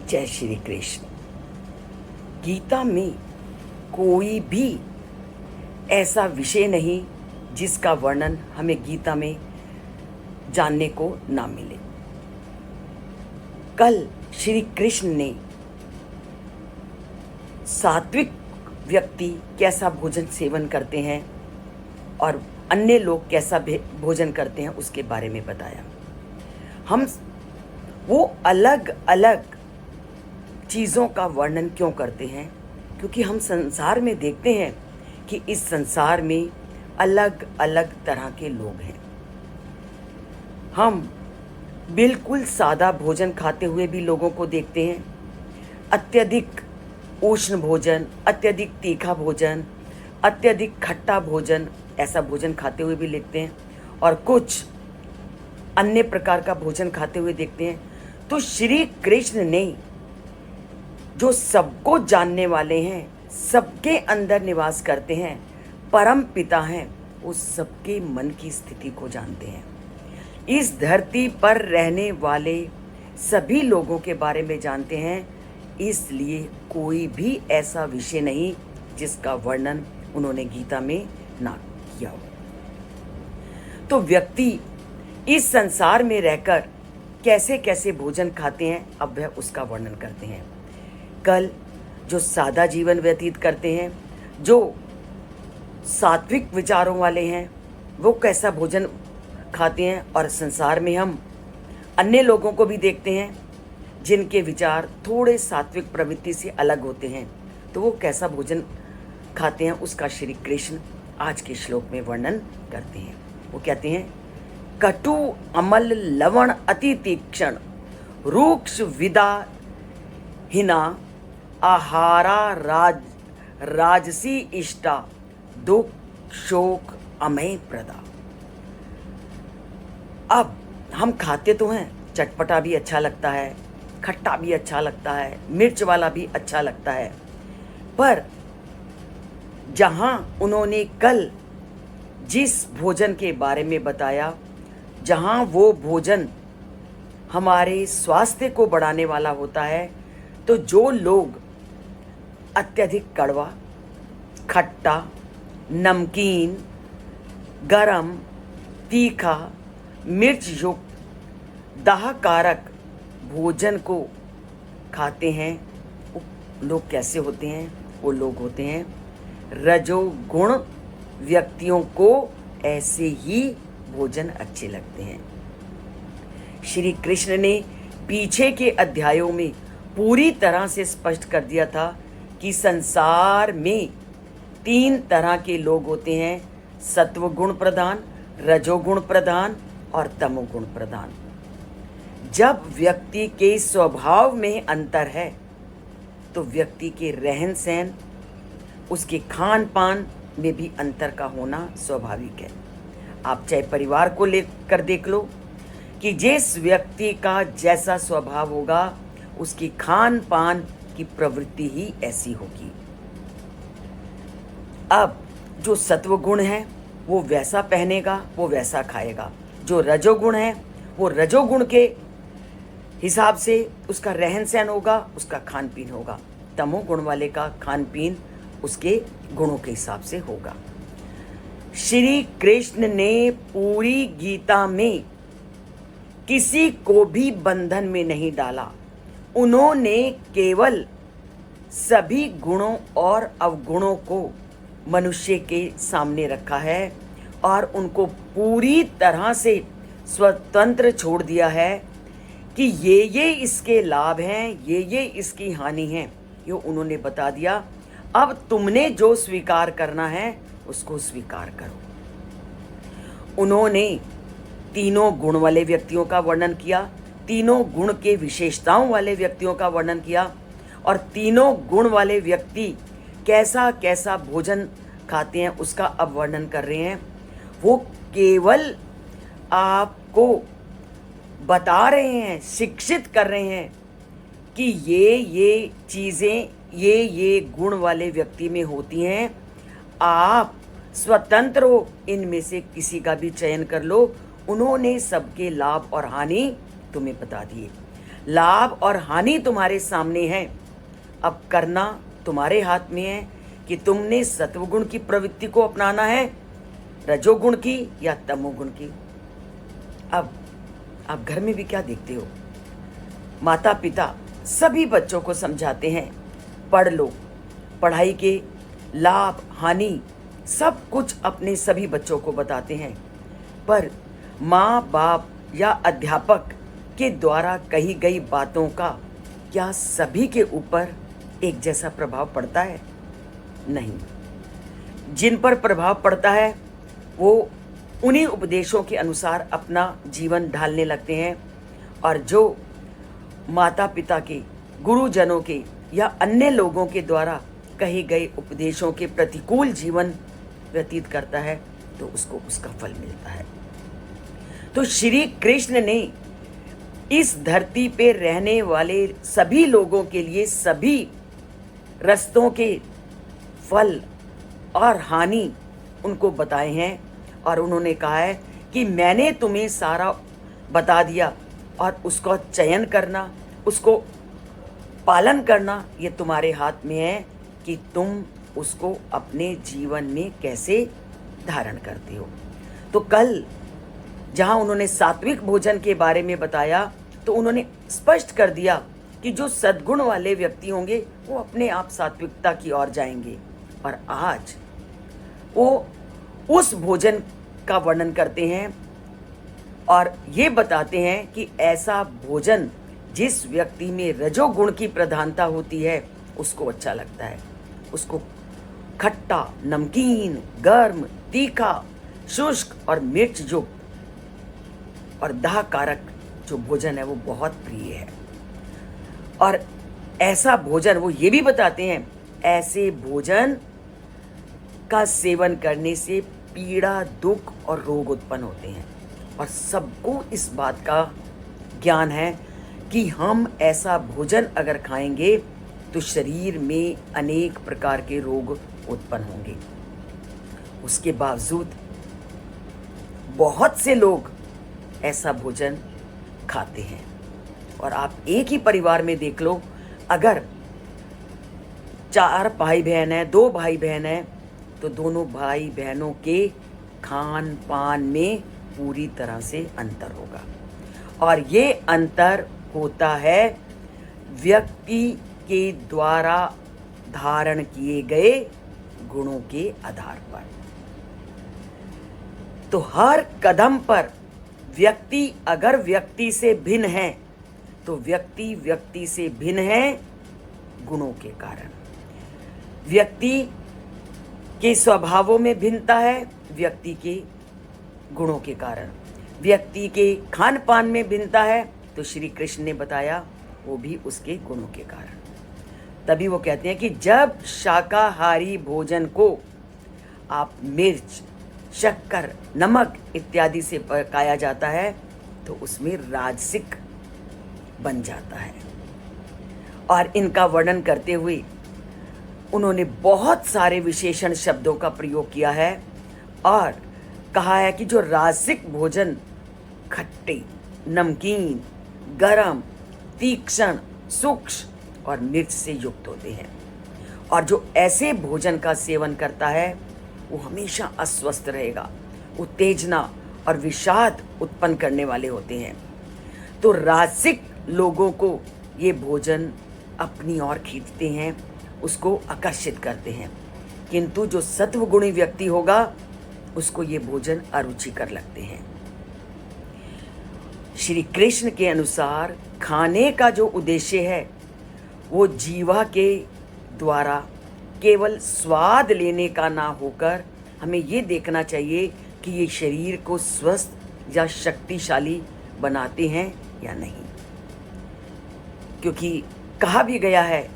जय श्री कृष्ण। गीता में कोई भी ऐसा विषय नहीं जिसका वर्णन हमें गीता में जानने को ना मिले। कल श्री कृष्ण ने सात्विक व्यक्ति कैसा भोजन सेवन करते हैं और अन्य लोग कैसा भोजन करते हैं उसके बारे में बताया। हम वो अलग अलग चीज़ों का वर्णन क्यों करते हैं? क्योंकि हम संसार में देखते हैं कि इस संसार में अलग अलग तरह के लोग हैं। हम बिल्कुल सादा भोजन खाते हुए भी लोगों को देखते हैं, अत्यधिक उष्ण भोजन, अत्यधिक तीखा भोजन, अत्यधिक खट्टा भोजन, ऐसा भोजन खाते हुए भी देखते हैं, और कुछ अन्य प्रकार का भोजन खाते हुए देखते हैं। तो श्री कृष्ण ने जो सबको जानने वाले हैं, सबके अंदर निवास करते हैं, परम पिता हैं, वो सबके मन की स्थिति को जानते हैं। इस धरती पर रहने वाले सभी लोगों के बारे में जानते हैं, इसलिए कोई भी ऐसा विषय नहीं जिसका वर्णन उन्होंने गीता में ना किया हो। तो व्यक्ति इस संसार में रहकर कैसे कैसे भोजन खाते हैं, अब वह उसका वर्णन करते हैं। कल जो सादा जीवन व्यतीत करते हैं, जो सात्विक विचारों वाले हैं, वो कैसा भोजन खाते हैं, और संसार में हम अन्य लोगों को भी देखते हैं जिनके विचार थोड़े सात्विक प्रवृत्ति से अलग होते हैं, तो वो कैसा भोजन खाते हैं उसका श्री कृष्ण आज के श्लोक में वर्णन करते हैं। वो कहते हैं, कटु अमल लवण अति तीक्ष्ण रूक्ष विदा हिना आहारा राजसी इष्टा दुख शोक अमय प्रदा। अब हम खाते तो हैं, चटपटा भी अच्छा लगता है, खट्टा भी अच्छा लगता है, मिर्च वाला भी अच्छा लगता है, पर जहां उन्होंने कल जिस भोजन के बारे में बताया, जहां वो भोजन हमारे स्वास्थ्य को बढ़ाने वाला होता है, तो जो लोग अत्यधिक कड़वा, खट्टा, नमकीन, गरम, तीखा, मिर्च युक्त दाहकारक भोजन को खाते हैं, वो लोग कैसे होते हैं? वो लोग होते हैं रजोगुण व्यक्तियों को ऐसे ही भोजन अच्छे लगते हैं। श्री कृष्ण ने पीछे के अध्यायों में पूरी तरह से स्पष्ट कर दिया था कि संसार में 3 तरह के लोग होते हैं, सत्वगुण प्रधान, रजोगुण प्रधान और तमोगुण प्रधान। जब व्यक्ति के स्वभाव में अंतर है तो व्यक्ति के रहन सहन, उसके खान पान में भी अंतर का होना स्वाभाविक है। आप चाहे परिवार को लेकर देख लो कि जिस व्यक्ति का जैसा स्वभाव होगा, उसकी खान पान की प्रवृत्ति ही ऐसी होगी। अब जो सत्वगुण है वो वैसा पहनेगा, वो वैसा खाएगा। जो रजोगुण है वो रजोगुण के हिसाब से उसका रहन सहन होगा, उसका खान पीन होगा। तमोगुण वाले का खान पीन उसके गुणों के हिसाब से होगा। श्री कृष्ण ने पूरी गीता में किसी को भी बंधन में नहीं डाला। उन्होंने केवल सभी गुणों और अवगुणों को मनुष्य के सामने रखा है और उनको पूरी तरह से स्वतंत्र छोड़ दिया है कि ये इसके लाभ हैं, ये इसकी हानि है, ये उन्होंने बता दिया। अब तुमने जो स्वीकार करना है उसको स्वीकार करो। उन्होंने तीनों गुण वाले व्यक्तियों का वर्णन किया, तीनों गुण के विशेषताओं वाले व्यक्तियों का वर्णन किया, और तीनों गुण वाले व्यक्ति कैसा कैसा भोजन खाते हैं उसका अब वर्णन कर रहे हैं। वो केवल आपको बता रहे हैं, शिक्षित कर रहे हैं कि ये चीज़ें ये गुण वाले व्यक्ति में होती हैं। आप स्वतंत्र हो, इनमें से किसी का भी चयन कर लो। उन्होंने सबके लाभ और हानि तुम्हें बता दिए। लाभ और हानि तुम्हारे सामने है। अब करना तुम्हारे हाथ में है कि तुमने सत्वगुण की प्रवृत्ति को अपनाना है, रजोगुण की या तमोगुण की। अब आप घर में भी क्या देखते हो, माता पिता सभी बच्चों को समझाते हैं पढ़ लो, पढ़ाई के लाभ हानि सब कुछ अपने सभी बच्चों को बताते हैं, पर माँ बाप या अध्यापक के द्वारा कही गई बातों का क्या सभी के ऊपर एक जैसा प्रभाव पड़ता है? नहीं। जिन पर प्रभाव पड़ता है वो उन्हीं उपदेशों के अनुसार अपना जीवन ढालने लगते हैं, और जो माता पिता के, गुरुजनों के या अन्य लोगों के द्वारा कहे गए उपदेशों के प्रतिकूल जीवन व्यतीत करता है तो उसको उसका फल मिलता है। तो श्री कृष्ण ने इस धरती पे रहने वाले सभी लोगों के लिए सभी रस्तों के फल और हानि उनको बताए हैं, और उन्होंने कहा है कि मैंने तुम्हें सारा बता दिया और उसका चयन करना, उसको पालन करना ये तुम्हारे हाथ में है कि तुम उसको अपने जीवन में कैसे धारण करते हो। तो कल जहां उन्होंने सात्विक भोजन के बारे में बताया तो उन्होंने स्पष्ट कर दिया कि जो सद्गुण वाले व्यक्ति होंगे वो अपने आप सात्विकता की ओर जाएंगे, और आज वो उस भोजन का वर्णन करते हैं और ये बताते हैं कि ऐसा भोजन जिस व्यक्ति में रजोगुण की प्रधानता होती है उसको अच्छा लगता है। उसको खट्टा, नमकीन, गर्म, तीखा, शुष्क और मिर्च जो और दाह कारक जो भोजन है वो बहुत प्रिय है। और ऐसा भोजन वो ये भी बताते हैं, ऐसे भोजन का सेवन करने से पीड़ा, दुख और रोग उत्पन्न होते हैं, और सबको इस बात का ज्ञान है कि हम ऐसा भोजन अगर खाएंगे तो शरीर में अनेक प्रकार के रोग उत्पन्न होंगे। उसके बावजूद बहुत से लोग ऐसा भोजन खाते हैं, और आप एक ही परिवार में देख लो, अगर 4 भाई बहन है, 2 भाई बहन है, तो दोनों भाई बहनों के खान पान में पूरी तरह से अंतर होगा, और ये अंतर होता है व्यक्ति के द्वारा धारण किए गए गुणों के आधार पर। तो हर कदम पर व्यक्ति अगर व्यक्ति से भिन्न है तो व्यक्ति व्यक्ति से भिन्न है गुणों के कारण। व्यक्ति के स्वभावों में भिन्नता है व्यक्ति के गुणों के कारण। व्यक्ति के खान पान में भिन्नता है तो श्री कृष्ण ने बताया वो भी उसके गुणों के कारण। तभी वो कहते हैं कि जब शाकाहारी भोजन को आप मिर्च, शक्कर, नमक इत्यादि से पकाया जाता है तो उसमें राजसिक बन जाता है। और इनका वर्णन करते हुए उन्होंने बहुत सारे विशेषण शब्दों का प्रयोग किया है और कहा है कि जो राजसिक भोजन खट्टे, नमकीन, गरम, तीक्ष्ण, सूक्ष्म और मिर्च से युक्त होते हैं, और जो ऐसे भोजन का सेवन करता है वो हमेशा अस्वस्थ रहेगा, उत्तेजना और विषाद उत्पन्न करने वाले होते हैं। तो राजसिक लोगों को ये भोजन अपनी ओर खींचते हैं, उसको आकर्षित करते हैं, किंतु जो सत्वगुणी व्यक्ति होगा उसको ये भोजन अरुचिकर लगते हैं। श्री कृष्ण के अनुसार खाने का जो उद्देश्य है वो जीवा के द्वारा केवल स्वाद लेने का ना होकर हमें ये देखना चाहिए कि ये शरीर को स्वस्थ या शक्तिशाली बनाते हैं या नहीं। क्योंकि कहा भी गया है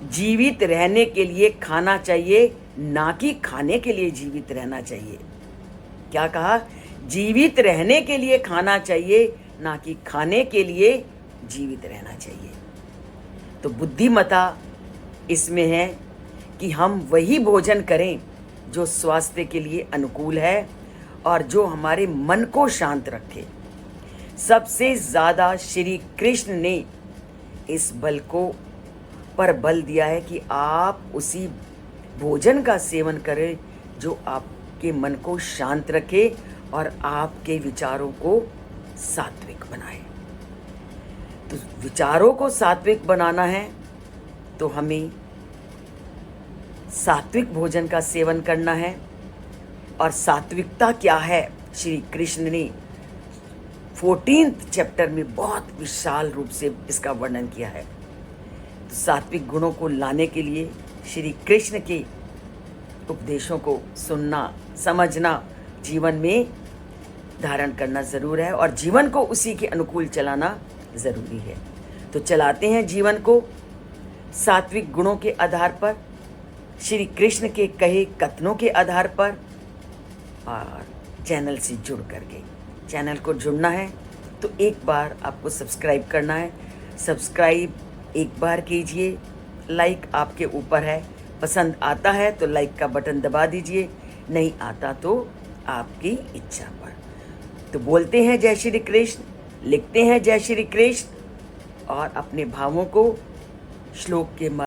जीवित रहने के लिए खाना चाहिए, ना कि खाने के लिए जीवित रहना चाहिए। क्या कहा? जीवित रहने के लिए खाना चाहिए, ना कि खाने के लिए जीवित रहना चाहिए। तो बुद्धिमता इसमें है कि हम वही भोजन करें जो स्वास्थ्य के लिए अनुकूल है और जो हमारे मन को शांत रखे। सबसे ज़्यादा श्री कृष्ण ने इस बल को पर बल दिया है कि आप उसी भोजन का सेवन करें जो आपके मन को शांत रखे और आपके विचारों को सात्विक बनाए। तो विचारों को सात्विक बनाना है तो हमें सात्विक भोजन का सेवन करना है। और सात्विकता क्या है, श्री कृष्ण ने 14th चैप्टर में बहुत विशाल रूप से इसका वर्णन किया है। तो सात्विक गुणों को लाने के लिए श्री कृष्ण के उपदेशों को सुनना, समझना, जीवन में धारण करना ज़रूर है और जीवन को उसी के अनुकूल चलाना ज़रूरी है। तो चलाते हैं जीवन को सात्विक गुणों के आधार पर, श्री कृष्ण के कहे कथनों के आधार पर, और चैनल से जुड़ करके। चैनल को जुड़ना है तो एक बार आपको सब्सक्राइब करना है। सब्सक्राइब एक बार कीजिए, लाइक आपके ऊपर है। पसंद आता है तो लाइक का बटन दबा दीजिए, नहीं आता तो आपकी इच्छा पर। तो बोलते हैं जय श्री कृष्ण, लिखते हैं जय श्री कृष्ण और अपने भावों को श्लोक के